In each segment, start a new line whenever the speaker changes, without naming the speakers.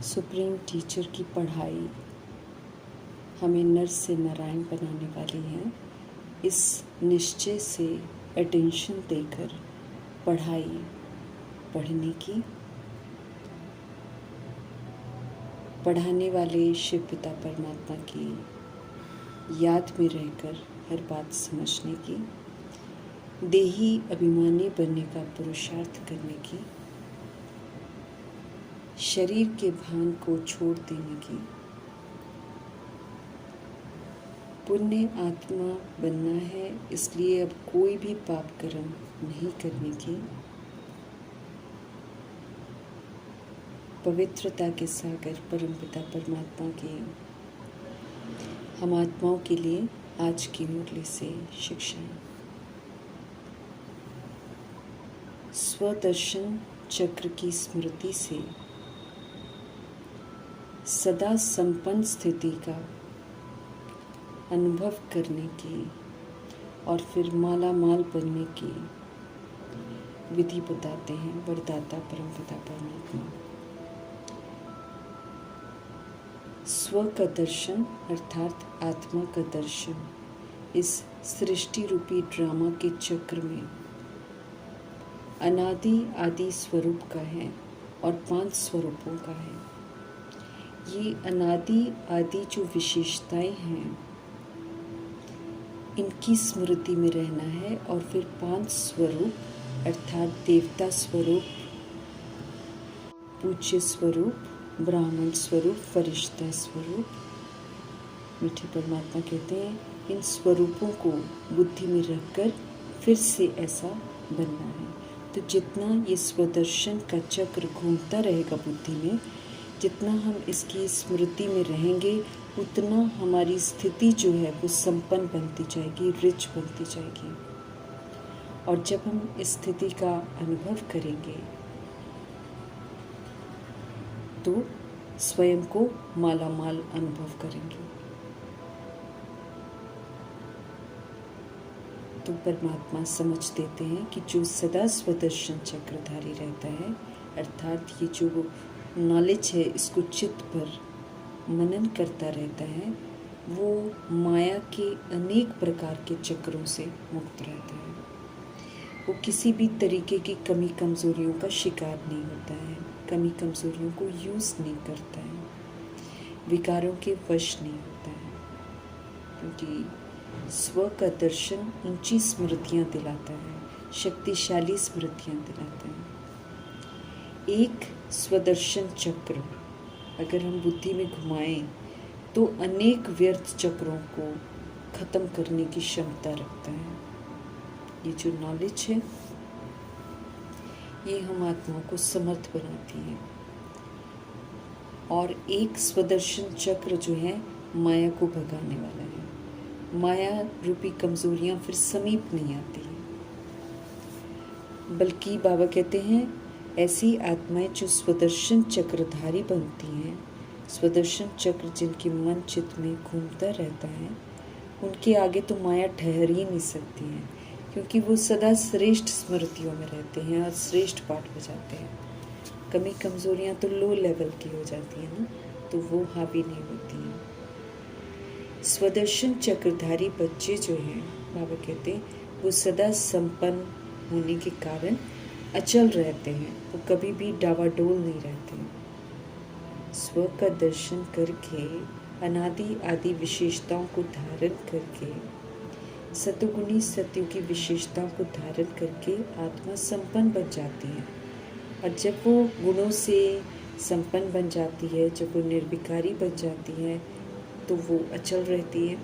Supreme teacher की पढ़ाई हमें नर से नारायण बनाने वाली है। इस निश्चय से अटेंशन देकर पढ़ाई पढ़ने की, पढ़ाने वाले शिव पिता परमात्मा की याद में रहकर हर बात समझने की, देही अभिमानी बनने का पुरुषार्थ करने की, शरीर के भान को छोड़ देने की, पुण्य आत्मा बनना है, इसलिए अब कोई भी पाप कर्म नहीं करने की, पवित्रता के सागर परमपिता परमात्मा के हम आत्माओं के लिए आज की मुरली से शिक्षाएं। स्वदर्शन चक्र की स्मृति से सदा संपन्न स्थिति का अनुभव करने की और फिर माला माल बनने की विधि बताते हैं वरदाता परमपिता परमात्मा। स्व का दर्शन अर्थात आत्मा का दर्शन इस सृष्टि रूपी ड्रामा के चक्र में अनादि आदि स्वरूप का है और 5 स्वरूपों का है। ये अनादि आदि जो विशेषताएं हैं इनकी स्मृति में रहना है और फिर 5 स्वरूप अर्थात देवता स्वरूप, पूज्य स्वरूप, ब्राह्मण स्वरूप, फरिश्ता स्वरूप, मीठे परमात्मा कहते हैं इन स्वरूपों को बुद्धि में रखकर फिर से ऐसा बनना है। तो जितना ये स्वदर्शन का चक्र घूमता रहेगा बुद्धि में, जितना हम इसकी स्मृति में रहेंगे उतना हमारी स्थिति जो है वो संपन्न बनती जाएगी, रिच बनती जाएगी। और जब हम इस स्थिति का अनुभव करेंगे तो स्वयं को मालामाल अनुभव करेंगे। तो परमात्मा समझ देते हैं कि जो सदा स्वदर्शन चक्रधारी रहता है, अर्थात ये जो नॉलेज है इसको चित्त पर मनन करता रहता है, वो माया के अनेक प्रकार के चक्रों से मुक्त रहता है। वो किसी भी तरीके की कमी कमज़ोरियों का शिकार नहीं होता है, कमी कमज़ोरियों को यूज़ नहीं करता है, विकारों के वश नहीं होता है, क्योंकि स्व का दर्शन ऊंची स्मृतियाँ दिलाता है, शक्तिशाली स्मृतियाँ दिलाता है। एक स्वदर्शन चक्र अगर हम बुद्धि में घुमाएं तो अनेक व्यर्थ चक्रों को ख़त्म करने की क्षमता रखता है। ये जो नॉलेज है ये हम आत्माओं को समर्थ बनाती है। और एक स्वदर्शन चक्र जो है माया को भगाने वाला है। माया रूपी कमज़ोरियाँ फिर समीप नहीं आती हैं, बल्कि बाबा कहते हैं ऐसी आत्माएं जो स्वदर्शन चक्रधारी बनती हैं, स्वदर्शन चक्र जिनके मन चित्त में घूमता रहता है, उनके आगे तो माया ठहर ही नहीं सकती है, क्योंकि वो सदा श्रेष्ठ स्मृतियों में रहते हैं और श्रेष्ठ पाठ बजाते हैं। कमी कमज़ोरियाँ तो लो लेवल की हो जाती हैं ना, तो वो हावी नहीं होती हैं। स्वदर्शन चक्रधारी बच्चे जो हैं, बाबा कहते हैं वो सदा संपन्न होने के कारण अचल रहते हैं, वो कभी भी डावाडोल नहीं रहते। स्व का दर्शन करके अनादि आदि विशेषताओं को धारण करके, सतुगुणी सत्यों की विशेषताओं को धारण करके आत्मा संपन्न बन जाती है। और जब वो गुणों से संपन्न बन जाती है, जब वो निर्विकारी बन जाती है, तो वो अचल रहती है,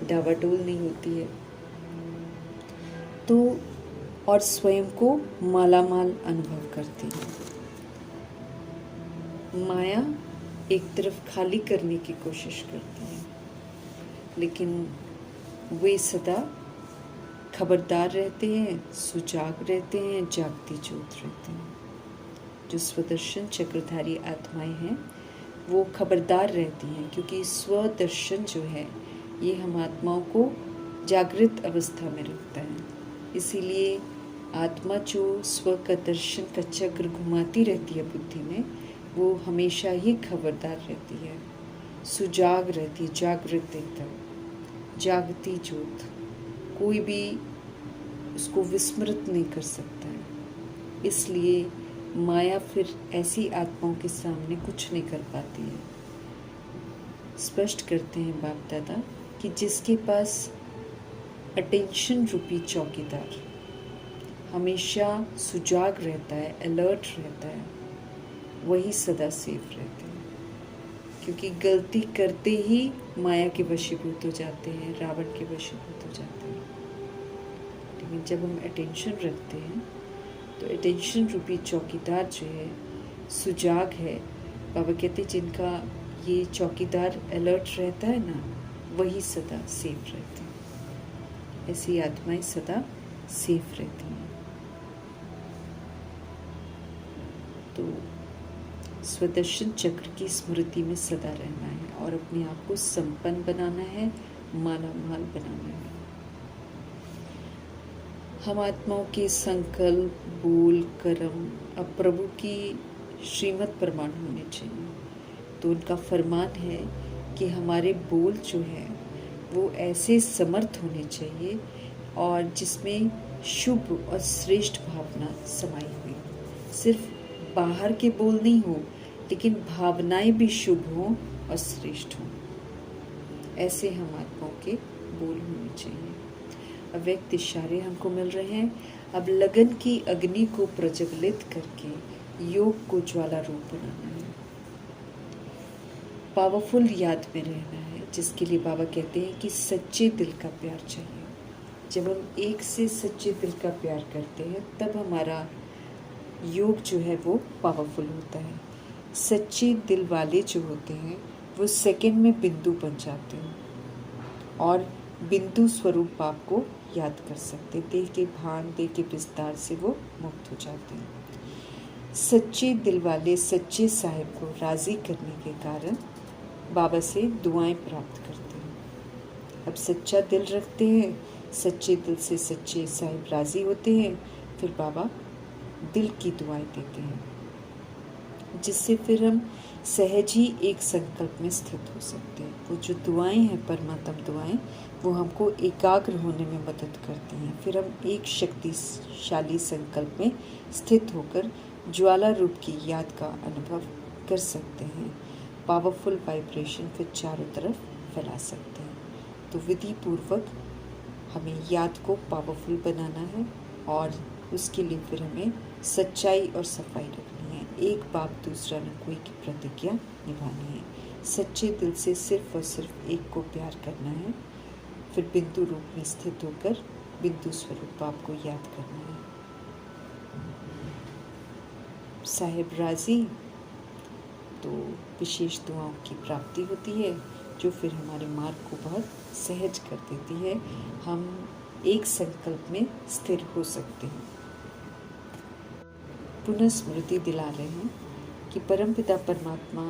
डावाडोल नहीं होती है। तो और स्वयं को मालामाल अनुभव करती है। माया एक तरफ खाली करने की कोशिश करती है, लेकिन वे सदा खबरदार रहते हैं, सुजाग रहते हैं, जागती ज्योत रहते हैं। जो स्वदर्शन चक्रधारी आत्माएं हैं वो खबरदार रहती हैं, क्योंकि स्वदर्शन जो है ये हम आत्माओं को जागृत अवस्था में रखता है। इसीलिए आत्मा जो स्व का दर्शन का चक्र घुमाती रहती है बुद्धि में, वो हमेशा ही खबरदार रहती है, सुजाग रहती है, जागृत एकदम, जागती ज्योत। कोई भी उसको विस्मृत नहीं कर सकता है। इसलिए माया फिर ऐसी आत्माओं के सामने कुछ नहीं कर पाती है। स्पष्ट करते हैं बाप दादा कि जिसके पास अटेंशन रूपी चौकीदार हमेशा सुजाग रहता है, अलर्ट रहता है, वही सदा सेफ रहते हैं। क्योंकि गलती करते ही माया के वशीभूत हो जाते हैं, रावण के वशीभूत हो जाते हैं। लेकिन जब हम अटेंशन रखते हैं तो अटेंशन रूपी चौकीदार जो है सुजाग है। बाबा कहते हैं जिनका ये चौकीदार अलर्ट रहता है ना, वही सदा सेफ रहते हैं। ऐसी आत्माएं सदा सेफ रहती हैं। तो स्वदर्शन चक्र की स्मृति में सदा रहना है और अपने आप को संपन्न बनाना है, माला माल बनाना है। हम आत्माओं के संकल्प, बोल, कर्म अब प्रभु की श्रीमत प्रमाण होने चाहिए। तो उनका फरमान है कि हमारे बोल जो है वो ऐसे समर्थ होने चाहिए और जिसमें शुभ और श्रेष्ठ भावना समाई हुई। सिर्फ बाहर के बोल नहीं हो, लेकिन भावनाएं भी शुभ हों और श्रेष्ठ हों। ऐसे हम आत्माओं के बोल होने चाहिए। अव्यक्त इशारे हमको मिल रहे हैं। अब लगन की अग्नि को प्रज्वलित करके योग को ज्वाला रूप बनाना है। पावरफुल याद में रहना है, जिसके लिए बाबा कहते हैं कि सच्चे दिल का प्यार चाहिए। जब हम एक से सच्चे दिल का प्यार करते हैं तब हमारा योग जो है वो पावरफुल होता है। सच्चे दिल वाले जो होते हैं वो सेकंड में बिंदु बन जाते हैं और बिंदु स्वरूप बाप को याद कर सकते। देह के भान, देह के विस्तार से वो मुक्त हो जाते हैं। सच्चे दिल वाले सच्चे साहिब को राज़ी करने के कारण बाबा से दुआएं प्राप्त करते हैं। अब सच्चा दिल रखते हैं, सच्चे दिल से सच्चे साहिब राज़ी होते हैं, फिर बाबा दिल की दुआएं देते हैं, जिससे फिर हम सहज ही एक संकल्प में स्थित हो सकते हैं। वो जो दुआएं हैं परमात्म दुआएं, वो हमको एकाग्र होने में मदद करती हैं। फिर हम एक शक्तिशाली संकल्प में स्थित होकर ज्वाला रूप की याद का अनुभव कर सकते हैं। पावरफुल वाइब्रेशन फिर चारों तरफ फैला सकते हैं। तो विधि पूर्वक हमें याद को पावरफुल बनाना है और उसके लिए फिर हमें सच्चाई और सफाई रखनी है। एक बाप दूसरा न कोई की प्रतिज्ञा निभानी है। सच्चे दिल से सिर्फ और सिर्फ एक को प्यार करना है। फिर बिंदु रूप में स्थित होकर बिंदु स्वरूप बाप को याद करना है। साहिब राजी तो विशेष दुआओं की प्राप्ति होती है, जो फिर हमारे मार्ग को बहुत सहज कर देती है। हम एक संकल्प में स्थिर हो सकते हैं। पुनः स्मृति दिला रहे हैं कि परमपिता परमात्मा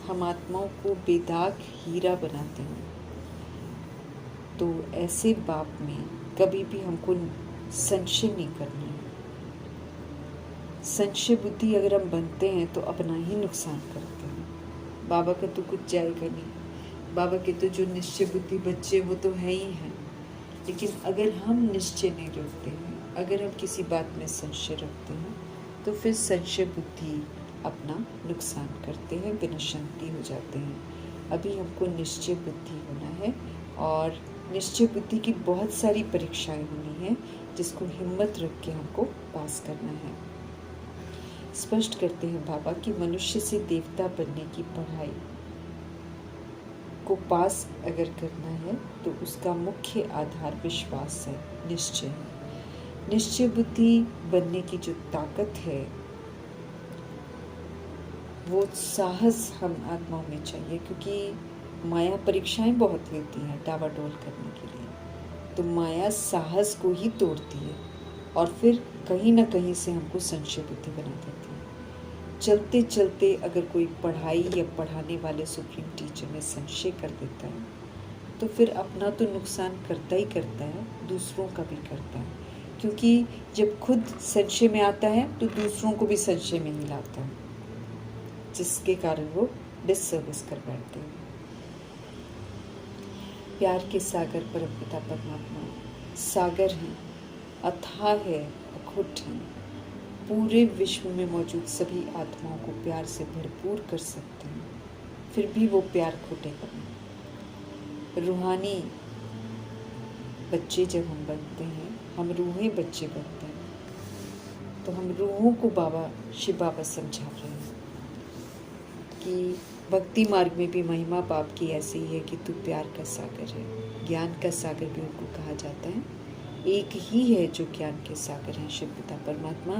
हम आत्माओं को बेदाग हीरा बनाते हैं। तो ऐसे बाप में कभी भी हमको संशय नहीं करना है। संशय बुद्धि अगर हम बनते हैं तो अपना ही नुकसान करते हैं। बाबा का तो कुछ जाएगा नहीं। बाबा के तो जो निश्चय बुद्धि बच्चे वो तो है ही हैं, लेकिन अगर हम निश्चय नहीं रखते हैं, अगर हम किसी बात में संशय रखते हैं, तो फिर संशय बुद्धि अपना नुकसान करते हैं, विनशंति हो जाते हैं। अभी हमको निश्चय बुद्धि होना है और निश्चय बुद्धि की बहुत सारी परीक्षाएं होनी है, जिसको हिम्मत रख के हमको पास करना है। स्पष्ट करते हैं बाबा कि मनुष्य से देवता बनने की पढ़ाई को पास अगर करना है तो उसका मुख्य आधार विश्वास है, निश्चय है। निश्चय बुद्धि बनने की जो ताकत है वो साहस हम आत्माओं में चाहिए, क्योंकि माया परीक्षाएं बहुत लेती है डावाडोल करने के लिए। तो माया साहस को ही तोड़ती है और फिर कहीं ना कहीं से हमको संशय बुद्धि बना देती है। चलते चलते अगर कोई पढ़ाई या पढ़ाने वाले सुप्रीम टीचर में संशय कर देता है तो फिर अपना तो नुकसान करता ही करता है, दूसरों का भी करता है। क्योंकि जब खुद संशय में आता है तो दूसरों को भी संशय में ही लाता है। जिसके कारण वो डिससर्विस कर बैठते हैं। प्यार के सागर परमपिता परमात्मा सागर हैं, अथाह है, अखुट हैं, पूरे विश्व में मौजूद सभी आत्माओं को प्यार से भरपूर कर सकते हैं, फिर भी वो प्यार खोटेगा नहीं। रूहानी बच्चे जब हम बनते हैं, हम रूहें बच्चे बनते हैं, तो हम रूहों को शिव बाबा समझा रहे हैं कि भक्ति मार्ग में भी महिमा बाप की ऐसी ही है कि तू प्यार का सागर है। ज्ञान का सागर भी उनको कहा जाता है। एक ही है जो ज्ञान के सागर हैं, शिव पिता परमात्मा,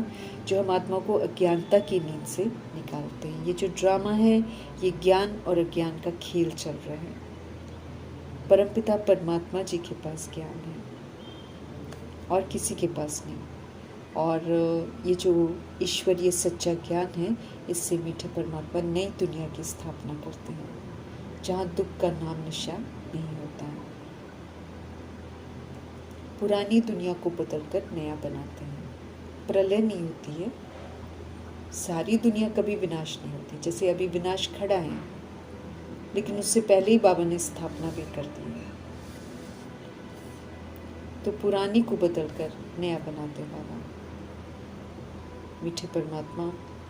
जो हम आत्मा को अज्ञानता की नींद से निकालते हैं। ये जो ड्रामा है, ये ज्ञान और अज्ञान का खेल चल रहा है। परमपिता परमात्मा जी के पास ज्ञान है और किसी के पास नहीं। और ये जो ईश्वरीय सच्चा ज्ञान है, इससे मीठे परमात्मा नई दुनिया की स्थापना करते हैं, जहाँ दुख का नाम निशान नहीं होता है। पुरानी दुनिया को बदलकर नया बनाते हैं। प्रलय नहीं होती है, सारी दुनिया कभी विनाश नहीं होती। जैसे अभी विनाश खड़ा है, लेकिन उससे पहले ही बाबा ने स्थापना भी कर दी है। तो पुरानी को बदलकर नया बनाते बाबा। मीठे परमात्मा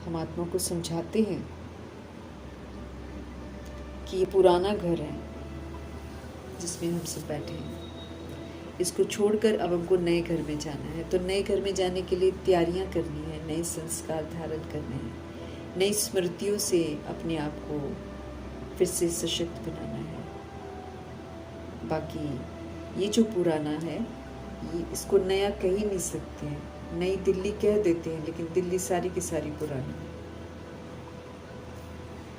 हम आत्मा को समझाते हैं कि ये पुराना घर है जिसमें हम सब बैठे हैं, इसको छोड़कर अब हमको नए घर में जाना है। तो नए घर में जाने के लिए तैयारियां करनी है, नए संस्कार धारण करने हैं, नई स्मृतियों से अपने आप को फिर से सशक्त बनाना है। बाकी ये जो पुराना है, ये इसको नया कह ही नहीं सकते हैं। नई दिल्ली कह देते हैं, लेकिन दिल्ली सारी की सारी पुरानी है।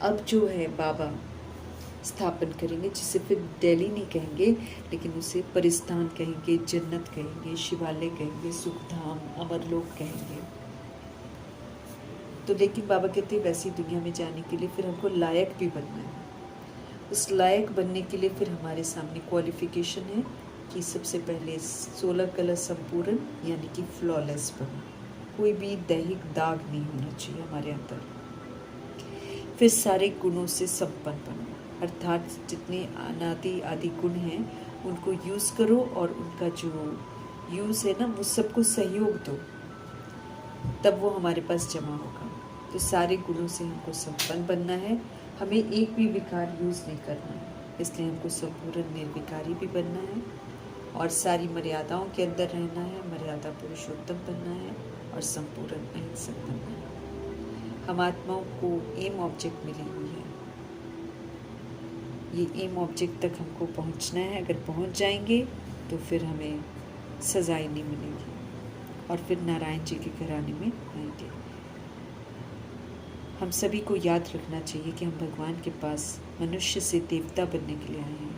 अब जो है बाबा स्थापन करेंगे, जिसे फिर दिल्ली नहीं कहेंगे, लेकिन उसे परिस्थान कहेंगे, जन्नत कहेंगे, शिवालय कहेंगे, सुखधाम, अमरलोक कहेंगे। तो लेकिन बाबा कहते हैं वैसी दुनिया में जाने के लिए फिर हमको लायक भी बनना है। उस लायक बनने के लिए फिर हमारे सामने क्वालिफिकेशन है कि सबसे पहले 16 कला संपूर्ण यानी कि फ्लॉलेस बनो, कोई भी दैहिक दाग नहीं होना चाहिए हमारे अंदर। फिर सारे गुणों से संपन्न बनो, अर्थात जितने अनादि आदि गुण हैं उनको यूज़ करो और उनका जो यूज़ है ना, वो सबको सहयोग दो, तब वो हमारे पास जमा होगा। तो सारे गुणों से हमको संपन्न बनना है, हमें एक भी विकार यूज़ नहीं करना है, इसलिए हमको संपूर्ण निर्विकारी भी बनना है और सारी मर्यादाओं के अंदर रहना है, मर्यादा पुरुषोत्तम बनना है और संपूर्ण अहिंसक बनना है। हम आत्माओं को एम ऑब्जेक्ट मिली हुई है, ये एम ऑब्जेक्ट तक हमको पहुंचना है। अगर पहुंच जाएंगे तो फिर हमें सजाएं नहीं मिलेगी और फिर नारायण जी के घराने में आएंगे। हम सभी को याद रखना चाहिए कि हम भगवान के पास मनुष्य से देवता बनने के लिए आए हैं।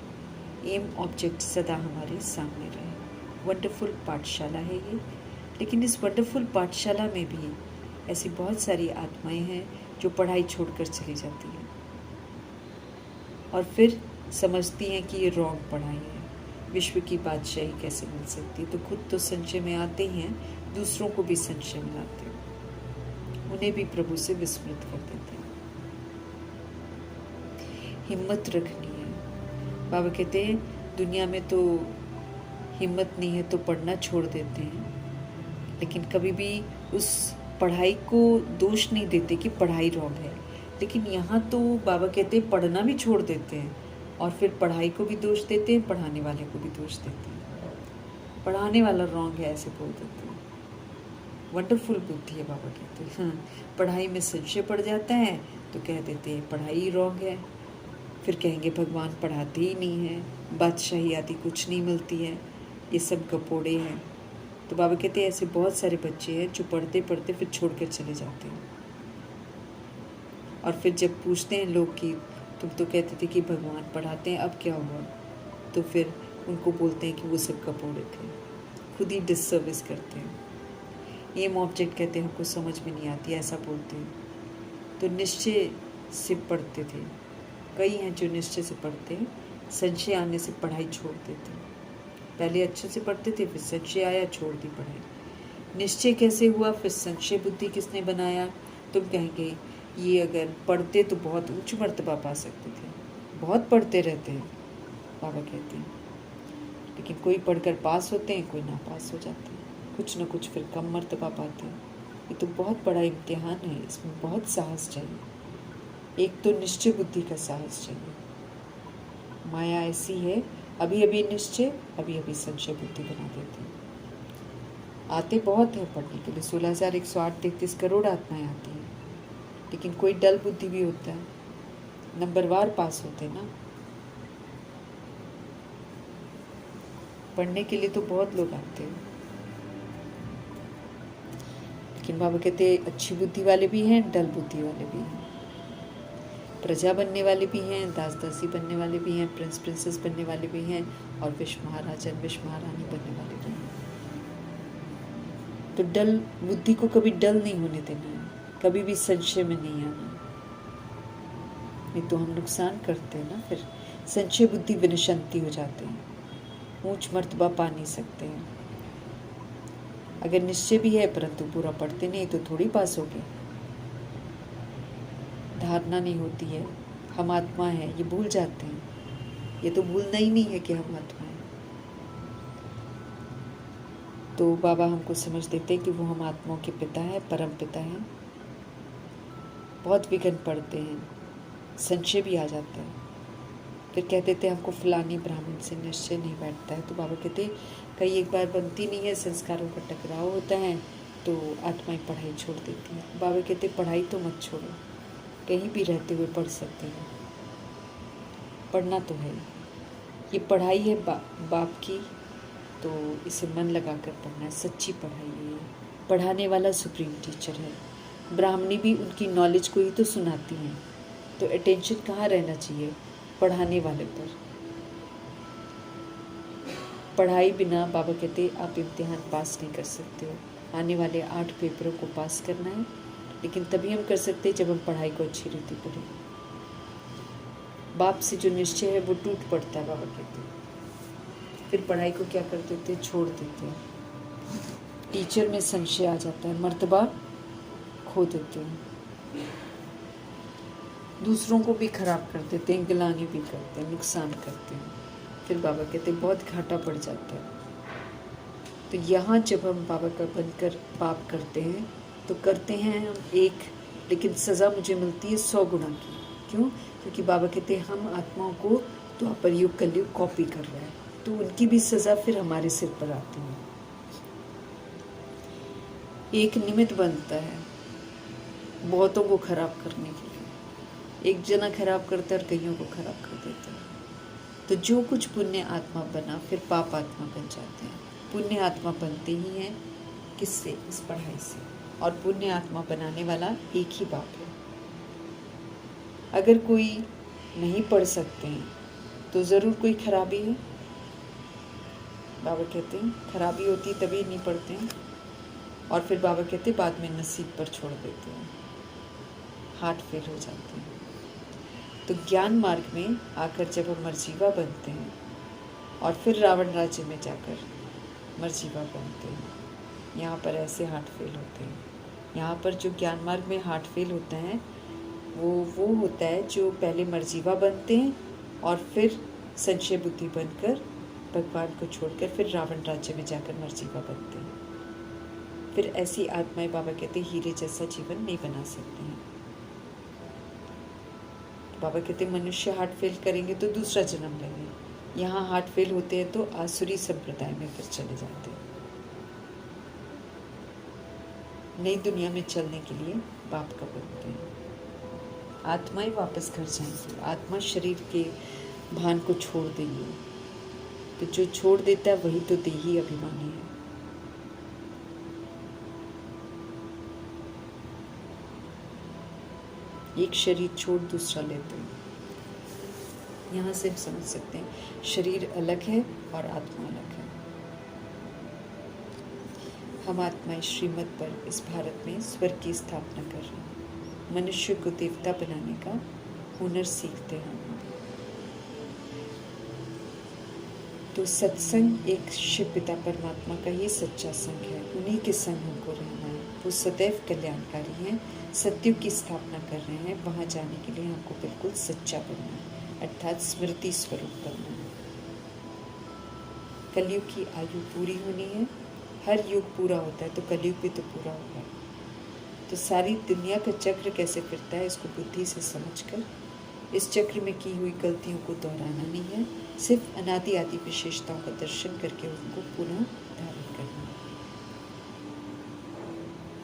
एम ऑब्जेक्ट सदा हमारे सामने रहे। वंडरफुल पाठशाला है ये, लेकिन इस वंडरफुल पाठशाला में भी ऐसी बहुत सारी आत्माएं हैं जो पढ़ाई छोड़कर चली जाती हैं और फिर समझती हैं कि ये रॉन्ग पढ़ाई है, विश्व की बादशाही कैसे मिल सकती है। तो खुद तो संशय में आते ही हैं, दूसरों को भी संशय में लाते हैं, उन्हें भी प्रभु से विस्मृत कर देते हैं। हिम्मत रखनी है। बाबा कहते हैं दुनिया में तो हिम्मत नहीं है तो पढ़ना छोड़ देते हैं, लेकिन कभी भी उस पढ़ाई को दोष नहीं देते कि पढ़ाई रॉन्ग है। लेकिन यहाँ तो बाबा कहते हैं पढ़ना भी छोड़ देते हैं और फिर पढ़ाई को भी दोष देते हैं, पढ़ाने वाले को भी दोष देते हैं। पढ़ाने वाला रॉन्ग है ऐसे बोल देते हैं। वंडरफुल बुद्धि है बाबा कहते हैं। पढ़ाई में संशय पड़ जाता है तो कह देते हैं पढ़ाई ही रॉन्ग है, फिर कहेंगे भगवान पढ़ाते ही नहीं है, बादशाही आदि कुछ नहीं मिलती है, ये सब गपोड़े हैं। तो बाबा कहते हैं ऐसे बहुत सारे बच्चे हैं जो पढ़ते पढ़ते फिर छोड़ कर चले जाते हैं और फिर जब पूछते हैं लोग कि तुम तो कहते थे कि भगवान पढ़ाते हैं, अब क्या हुआ, तो फिर उनको बोलते हैं कि वो सब गपोड़े थे, खुद ही डिससर्विस करते हैं। एम ऑब्जेक्ट कहते हैं हमको समझ में नहीं आती, ऐसा बोलते हैं। तो निश्चय से पढ़ते थे, कई हैं जो निश्चय से पढ़ते हैं, संशय आने से पढ़ाई छोड़ देते हैं। पहले अच्छे से पढ़ते थे, फिर संशय आया, छोड़ दी पढ़ाई। निश्चय कैसे हुआ, फिर संशय बुद्धि किसने बनाया? तुम कहेंगे ये अगर पढ़ते तो बहुत उच्च मर्तबा पा सकते थे, बहुत पढ़ते रहते हैं बाबा कहते हैं, लेकिन कोई पढ़कर पास होते हैं, कोई ना पास हो जाते हैं, कुछ ना कुछ फिर कम मर्तबा पाते हैं। ये तो बहुत बड़ा इम्तिहान है, इसमें बहुत साहस चाहिए। एक तो निश्चय बुद्धि का साहस चाहिए। माया ऐसी है, अभी अभी निश्चय, अभी अभी संशय बुद्धि बना देती है। आते बहुत है पढ़ने के लिए, 16,108-33 करोड़ आत्माएं आती हैं, लेकिन कोई डल बुद्धि भी होता है, नंबरवार पास होते ना। पढ़ने के लिए तो बहुत लोग आते हैं, लेकिन बाबा कहते हैं अच्छी बुद्धि वाले भी हैं, डल बुद्धि वाले भी हैं, प्रजा बनने वाले भी हैं, दास दासी बनने वाले भी हैं, प्रिंस प्रिंसेस बनने वाले भी हैं, और विश्व महाराजन विश्व महारानी बनने वाले भी हैं। तो डल बुद्धि को कभी डल नहीं होने देना है, कभी भी संशय में नहीं आना, नहीं तो हम नुकसान करते हैं ना। फिर संशय बुद्धि विनशंति हो जाते हैं, ऊंच मर्तबा पा नहीं सकते हैं। अगर निश्चय भी है परंतु पूरा पढ़ते नहीं तो थोड़ी पास होगे। धारणा नहीं होती है हम आत्मा है, ये भूल जाते हैं। ये तो भूलना ही नहीं है कि हम आत्मा है। तो बाबा हमको समझ देते हैं कि वो हम आत्माओं के पिता है, परम पिता हैं। बहुत विघ्न पड़ते हैं, संशय भी आ जाता है। फिर कहते थे हमको फलानी ब्राह्मण से निश्चय नहीं बैठता है, तो बाबा कहते कई एक बार बनती नहीं है, संस्कारों का टकराव होता है, तो आत्माएं पढ़ाई छोड़ देती हैं। बाबा कहते पढ़ाई तो मत छोड़ो, कहीं भी रहते हुए पढ़ सकते हो, पढ़ना तो है। ये पढ़ाई है बाप की, तो इसे मन लगा कर पढ़ना है, सच्ची पढ़ाई है। पढ़ाने वाला सुप्रीम टीचर है। ब्राह्मणी भी उनकी नॉलेज को ही तो सुनाती हैं, तो अटेंशन कहाँ रहना चाहिए? पढ़ाने वाले पर। पढ़ाई बिना बाबा कहते आप इम्तिहान पास नहीं कर सकते हो। आने वाले 8 पेपरों को पास करना है, लेकिन तभी हम कर सकते हैं जब हम पढ़ाई को अच्छी रीति पढ़ें। बाप से जो निश्चय है वो टूट पड़ता है, बाबा कहते हैं। फिर पढ़ाई को क्या कर देते हैं? छोड़ देते हैं। टीचर में संशय आ जाता है, मर्तबा खो देते हैं, दूसरों को भी खराब कर देते हैं, गिलानी भी करते हैं, नुकसान करते हैं। फिर बाबा कहते हैं बहुत घाटा पड़ जाता है। तो यहाँ जब हम बाबा का बनकर पाप करते हैं तो करते हैं हम एक, लेकिन सज़ा मुझे मिलती है 100 गुना की। क्यों? क्योंकि बाबा कहते हैं हम आत्माओं को द्वापर युग कलयुग कॉपी कर रहे हैं, तो उनकी भी सज़ा फिर हमारे सिर पर आती है। एक निमित्त बनता है बहुतों को खराब करने के लिए। एक जना खराब करता है और कईयों को खराब कर देता है। तो जो कुछ पुण्य आत्मा बना फिर पाप आत्मा बन जाते हैं। पुण्य आत्मा बनते ही हैं किससे? इस पढ़ाई से। और पुण्य आत्मा बनाने वाला एक ही बाप है। अगर कोई नहीं पढ़ सकते हैं तो ज़रूर कोई खराबी है। बाबा कहते हैं खराबी होती तभी नहीं पढ़ते हैं, और फिर बाबा कहते बाद में नसीब पर छोड़ देते हैं, हार्ट फेल हो जाते हैं। तो ज्ञान मार्ग में आकर जब हम मर्जीवा बनते हैं और फिर रावण राज्य में जाकर मर्जीवा बनते हैं, यहाँ पर ऐसे हार्ट फेल होते हैं। यहाँ पर जो ज्ञान मार्ग में हार्ट फेल होता है वो होता है जो पहले मर्जीवा बनते हैं और फिर संशय बुद्धि बनकर भगवान को छोड़कर फिर रावण राज्य में जाकर मर्जीवा बनते हैं। फिर ऐसी आत्माएं बाबा कहते हीरे जैसा जीवन नहीं बना सकती हैं। बाबा कहते मनुष्य हार्ट फेल करेंगे तो दूसरा जन्म लेंगे। यहाँ हार्ट फेल होते हैं तो आसुरी संप्रदाय में फिर चले जाते हैं। नई दुनिया में चलने के लिए बाप का बनते हैं। आत्माएं वापस घर जाएंगी। आत्मा शरीर के भान को छोड़ देगी, तो जो छोड़ देता है वही तो देही अभिमानी है। एक शरीर छोड़ दूसरा लेते हैं। यहाँ से हम समझ सकते हैं शरीर अलग है और आत्मा अलग है। हम आत्माएं श्रीमत पर इस भारत में स्वर्ग की स्थापना कर रहे हैं। मनुष्य को देवता बनाने का हुनर सीखते हैं। तो सत्संग एक शिव पिता परमात्मा का ही सच्चा संग है। उन्हीं के संग हमको रहना है। वो सदैव कल्याणकारी हैं, सत्युग की स्थापना कर रहे हैं। वहाँ जाने के लिए हमको बिल्कुल सच्चा बनना है, अर्थात स्मृति स्वरूप बनना है। कलयुग की आयु पूरी होनी है। हर युग पूरा होता है तो कलयुग भी तो पूरा होगा। तो सारी दुनिया का चक्र कैसे फिरता है इसको बुद्धि से समझकर इस चक्र में की हुई गलतियों को दोहराना नहीं है, सिर्फ अनादि आदि विशेषताओं का दर्शन करके उनको पुनः धारण करना है।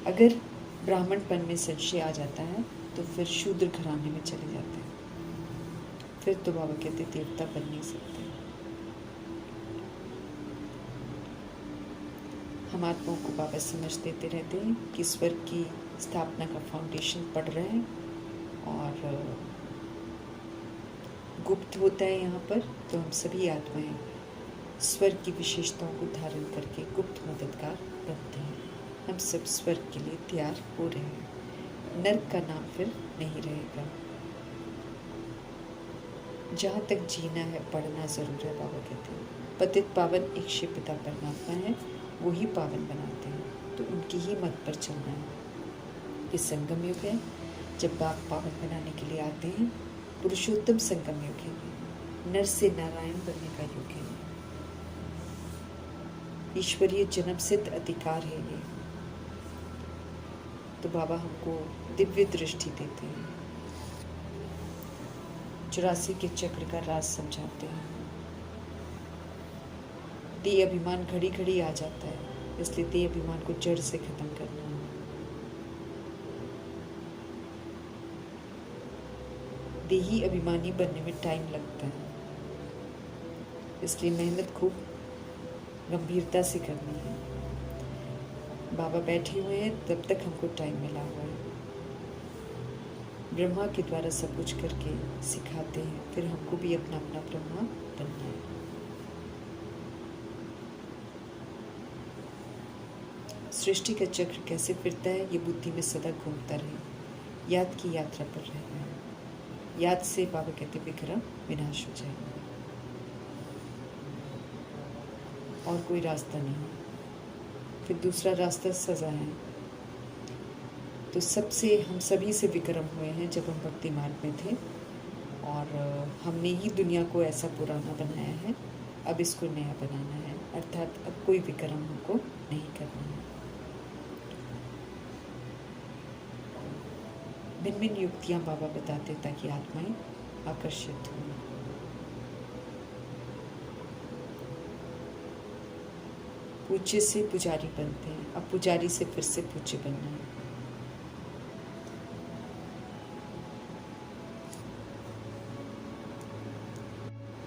अगर ब्राह्मणपन में संशय आ जाता है तो फिर शूद्र घराने में चले जाते हैं, फिर तो बाबा कहते देवता बन नहीं सकते। हम आत्माओं को बाबा समझ देते रहते हैं कि स्वर्ग की स्थापना का फाउंडेशन पड़ रहा है और गुप्त होता है यहाँ पर। तो हम सभी आत्माएं स्वर्ग की विशेषताओं को धारण करके गुप्त मददगार बनते हैं। हम सब स्वर्ग के लिए तैयार हो रहे हैं। नर्क का नाम फिर नहीं रहेगा। जहाँ तक जीना है पढ़ना जरूर है। बाबा कहते हैं पतित पावन एक शिव पिता परमात्मा है, वो ही पावन बनाते हैं, तो उनकी ही मत पर चलना है। ये संगम युग है जब बाप पावन बनाने के लिए आते हैं। पुरुषोत्तम संगम युग है, नर से नारायण बनने का युग है। ईश्वरीय जन्म सिद्ध अधिकार है ये। तो बाबा हमको दिव्य दृष्टि देते हैं, 84 के चक्र का राज समझाते हैं। देह अभिमान घड़ी घड़ी आ जाता है, इसलिए देह अभिमान को जड़ से खत्म करना है। देही अभिमानी बनने में टाइम लगता है, इसलिए मेहनत खूब गंभीरता से करनी है। बाबा बैठे हुए हैं तब तक हमको टाइम मिला हुआ है। ब्रह्मा के द्वारा सब कुछ करके सिखाते हैं, फिर हमको भी अपना अपना ब्रह्मा बनना है। सृष्टि का चक्र कैसे फिरता है ये बुद्धि में सदा घूमता रहे। याद की यात्रा पर रहना है। याद से बाबा कहते विक्रम विनाश हो जाएगा, और कोई रास्ता नहीं। फिर दूसरा रास्ता सजा है। तो सबसे हम सभी से विक्रम हुए हैं जब हम भक्ति मार्ग में थे, और हमने ही दुनिया को ऐसा पुराना बनाया है। अब इसको नया बनाना है, अर्थात अब कोई विक्रम हमको नहीं करना है। भिन्न भिन्न युक्तियाँ बाबा बताते ताकि आत्माएं आकर्षित हों। पूज्य से पुजारी बनते हैं, अब पुजारी से फिर से पूज्य बनना है।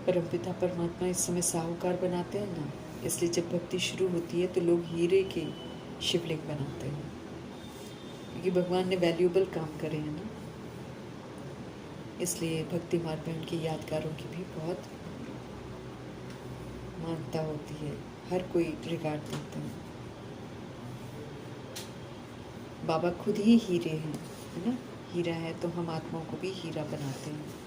परमपिता परमात्मा इस समय साहूकार बनाते हैं ना, इसलिए जब भक्ति शुरू होती है तो लोग हीरे के शिवलिंग बनाते हैं, क्योंकि भगवान ने वैल्यूएबल काम करे हैं ना। इसलिए भक्ति मार्ग में उनके यादगारों की भी बहुत मान्यता होती है, हर कोई रिगार्ड देता है। बाबा खुद ही हीरे हैं, है ना। हीरा है तो हम आत्माओं को भी हीरा बनाते हैं।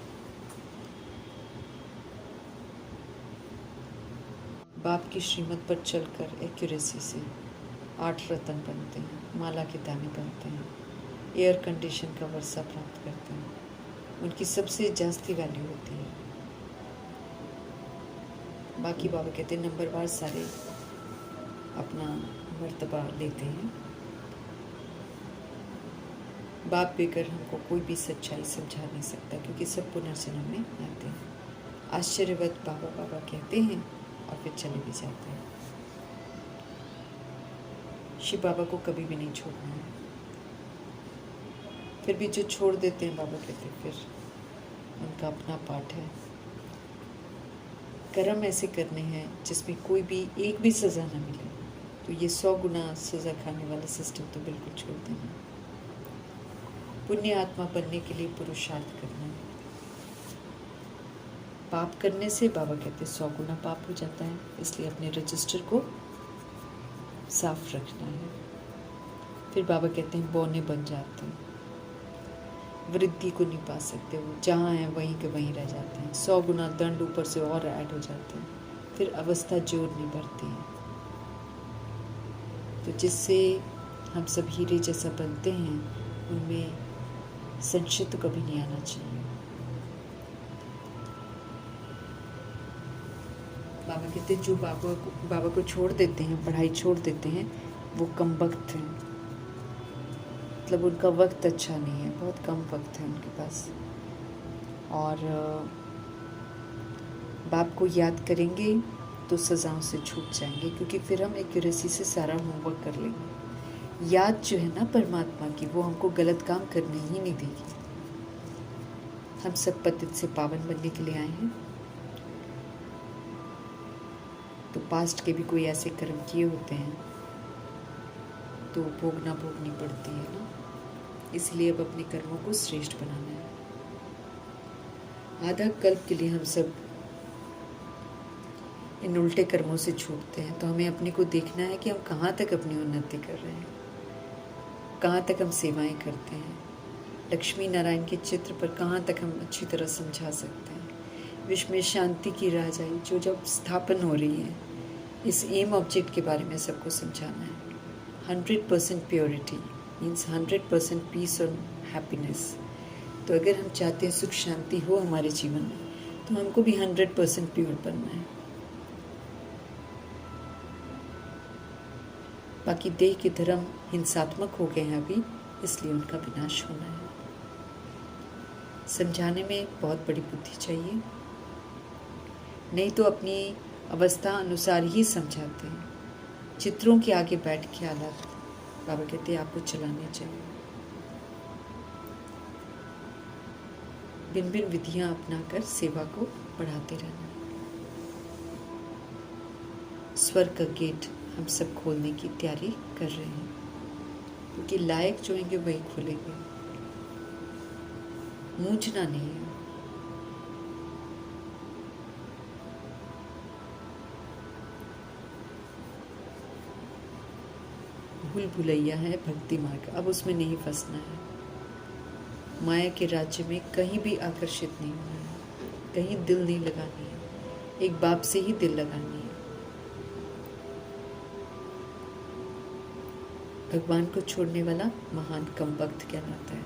बाप की श्रीमत पर चलकर एक्यूरेसी से 8 रत्न बनते हैं, माला के दाने बनते हैं, एयर कंडीशन का वर्षा प्राप्त करते हैं। उनकी सबसे जास्ती वैल्यू होती है। बाकी बाबा कहते हैं नंबरवार सारे अपना मर्तबा लेते हैं। बाप बेगर हमको कोई भी सच्चाई समझा नहीं सकता, क्योंकि सब पुनर्जन्म में आते हैं। आश्चर्यवत बाबा बाबा कहते हैं और फिर चले भी जाते हैं। शिव बाबा को कभी भी नहीं छोड़ना है। फिर भी जो छोड़ देते हैं बाबा कहते हैं फिर उनका अपना पाठ है। कर्म ऐसे करने हैं जिसमें कोई भी एक भी सज़ा ना मिले, तो ये 100 गुना सज़ा खाने वाला सिस्टम तो बिल्कुल छोड़ देना। पुण्य आत्मा बनने के लिए पुरुषार्थ करना है। पाप करने से बाबा कहते हैं 100 गुना पाप हो जाता है, इसलिए अपने रजिस्टर को साफ रखना है। फिर बाबा कहते हैं बौने बन जाते हैं, वृद्धि को नहीं पा सकते, वो जहाँ हैं वहीं के वहीं रह जाते हैं। 100 गुना दंड ऊपर से और ऐड हो जाते हैं, फिर अवस्था जोर नहीं बढ़ती है। तो जिससे हम सब हीरे जैसा बनते हैं, उनमें संशय तो कभी नहीं आना चाहिए। बाबा कहते हैं जो बाबा को छोड़ देते हैं, पढ़ाई छोड़ देते हैं, वो कम वक्त हैं, मतलब उनका वक्त अच्छा नहीं है, बहुत कम वक्त है उनके पास। और बाप को याद करेंगे तो सज़ाओं से छूट जाएंगे, क्योंकि फिर हम एक्यूरेसी से सारा होमवर्क कर लेंगे। याद जो है ना परमात्मा की, वो हमको गलत काम करने ही नहीं देगी। हम सब पतित से पावन बनने के लिए आए हैं, तो पास्ट के भी कोई ऐसे कर्म किए होते हैं तो भोगनी पड़ती है ना, इसलिए अब अपने कर्मों को श्रेष्ठ बनाना है। आधा कल्प के लिए हम सब इन उल्टे कर्मों से छूटते हैं, तो हमें अपने को देखना है कि हम कहाँ तक अपनी उन्नति कर रहे हैं, कहाँ तक हम सेवाएं करते हैं, लक्ष्मी नारायण के चित्र पर कहाँ तक हम अच्छी तरह समझा सकते हैं। विश्व में शांति की राजाई जो जब स्थापन हो रही है, इस एम ऑब्जेक्ट के बारे में सबको समझाना है। 100% प्योरिटी मीन्स 100% पीस और हैप्पीनेस। तो अगर हम चाहते हैं सुख शांति हो हमारे जीवन में, तो हमको भी 100% प्योर बनना है। बाकी देह के धर्म हिंसात्मक हो गए हैं अभी, इसलिए उनका विनाश होना है। समझाने में बहुत बड़ी बुद्धि चाहिए, नहीं तो अपनी अवस्था अनुसार ही समझाते हैं। चित्रों के आगे बैठ के हालात बाबा कहते हैं आपको चलाने चाहिए। भिन्न भिन्न विधियां अपनाकर सेवा को बढ़ाते रहना। स्वर्ग का गेट हम सब खोलने की तैयारी कर रहे हैं, क्योंकि लायक जो होंगे वही खुलेंगे, मूझना नहीं है। भूल भुलैया है भक्ति मार्ग, अब उसमें नहीं फंसना है। माया के राज्य में कहीं भी आकर्षित नहीं होना है, कहीं दिल नहीं लगानी है, एक बाप से ही दिल लगानी है। भगवान को छोड़ने वाला महान कम वक्त कहलाता है।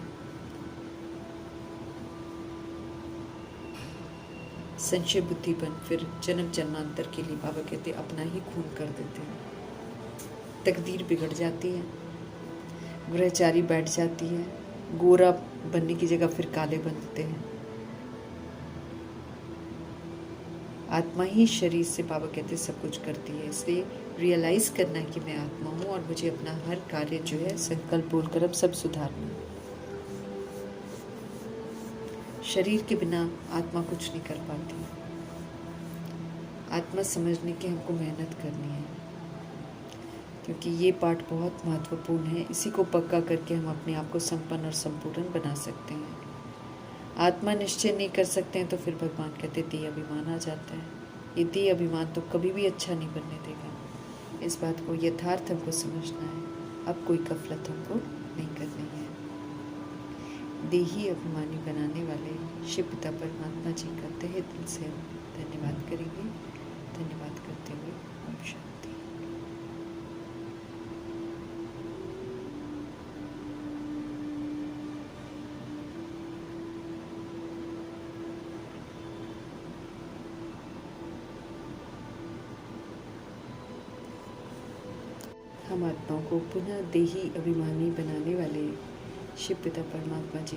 संशय बुद्धिपन फिर जन्म जन्मांतर के लिए बाबा कहते अपना ही खून कर देते हैं। तकदीर बिगड़ जाती है, ब्रह्मचारी बैठ जाती है, गोरा बनने की जगह फिर काले बनते हैं। आत्मा ही शरीर से बाबा कहते सब कुछ करती है, इसलिए रियलाइज करना है कि मैं आत्मा हूँ और मुझे अपना हर कार्य जो है संकल्प बोलकर अब सब सुधारना है। शरीर के बिना आत्मा कुछ नहीं कर पाती। आत्मा समझने की हमको मेहनत करनी है, क्योंकि ये पाठ बहुत महत्वपूर्ण है। इसी को पक्का करके हम अपने आप को संपन्न और संपूर्ण बना सकते हैं। आत्मा निश्चय नहीं कर सकते हैं तो फिर भगवान कहते देह अभिमान आ जाता है। ये देह अभिमान तो कभी भी अच्छा नहीं बनने देगा। इस बात को यथार्थ हमको समझना है। अब कोई गफलत हमको नहीं करनी है। देही अभिमानी बनाने वाले शिव पिता परमात्मा जी का तहे दिल से हम धन्यवाद करेंगे। धन्यवाद करते हुए ओम शांति। हम आत्माओं को पुनः देही अभिमानी बनाने वाले शिव पिता परमात्मा जी